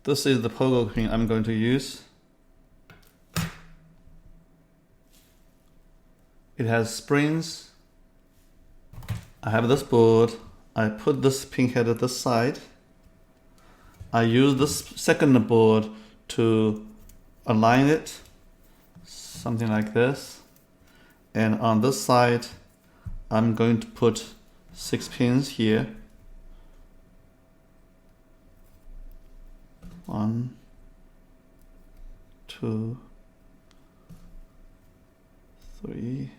This is the Pogo pin I'm going to use. It has springs. I have this board. I put this pin head at this side. I use this second board to align it, something like this. And on this side, I'm going to put 6 pins here. 1, 2, 3.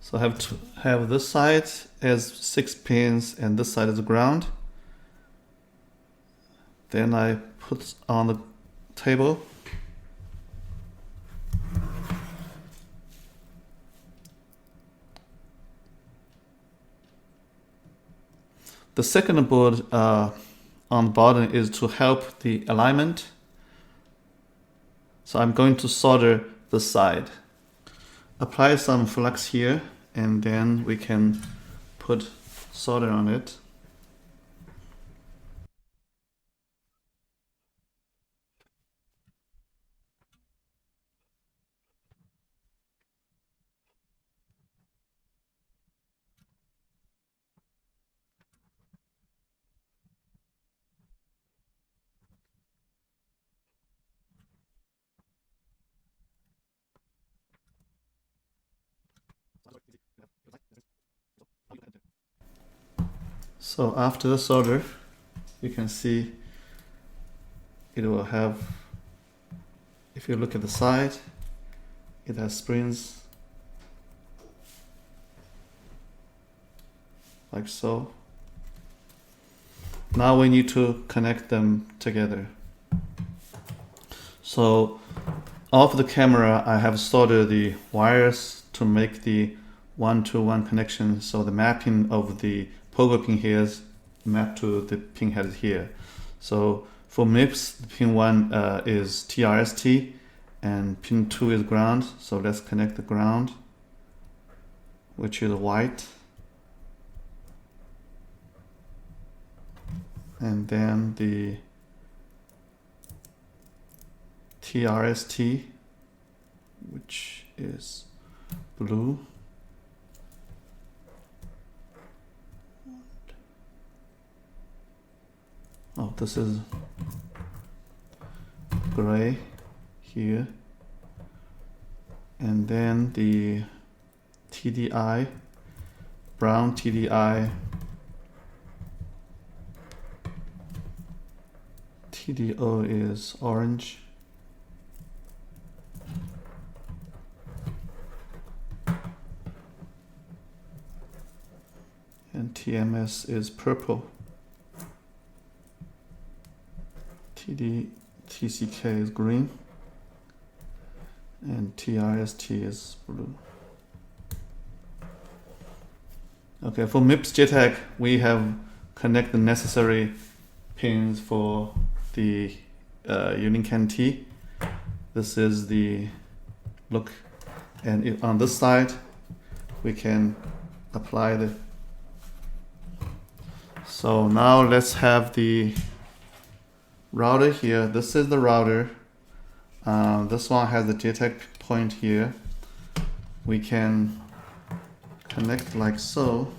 So I have to have this side as 6 pins and this side is ground. Then I put on the table. The second board on the bottom is to help the alignment. So I'm going to solder this side. Apply some flux here, and then we can put solder on it. So after the solder, you can see it will have, if you look at the side, it has springs like so. Now we need to connect them together. So off the camera, I have soldered the wires to make the 1-to-1 connection. So the mapping of the Pogo pin here is mapped to the pin head here. So for MIPS, pin 1 is TRST and pin 2 is ground. So let's connect the ground, which is white. And then the TRST, which is blue. Oh, this is gray here. And then the TDI, brown TDI, TDO is orange. And TMS is purple. TCK is green. And TRST is blue. Okay, for MIPS JTAG, we have connected the necessary pins for the unique NT. This is the look, and on this side we can apply the. So now let's have the router here. This is the router. This one has the JTAG point here. We can connect like so.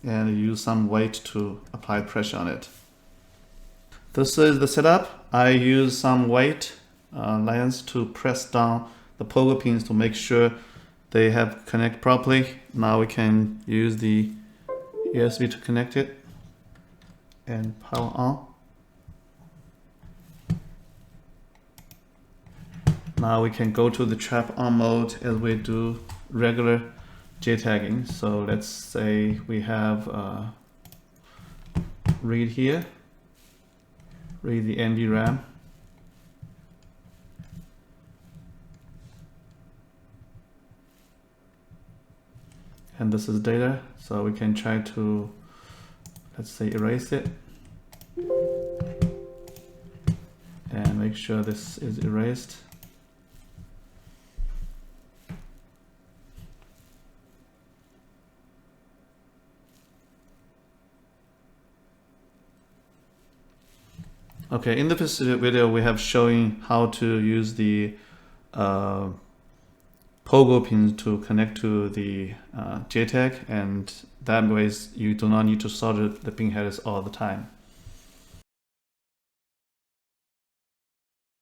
And use some weight to apply pressure on it. This is the setup. I use some weight lines to press down the Pogo pins to make sure they have connect properly. Now we can use the USB to connect it and power on. Now we can go to the trap on mode as we do regular JTagging. So let's say we have read here, read the and this is data, so we can try to, let's say, erase it and make sure this is erased. Okay, in this video we have showing how to use the Pogo pin to connect to the JTAG, and that ways you do not need to solder the pin headers all the time.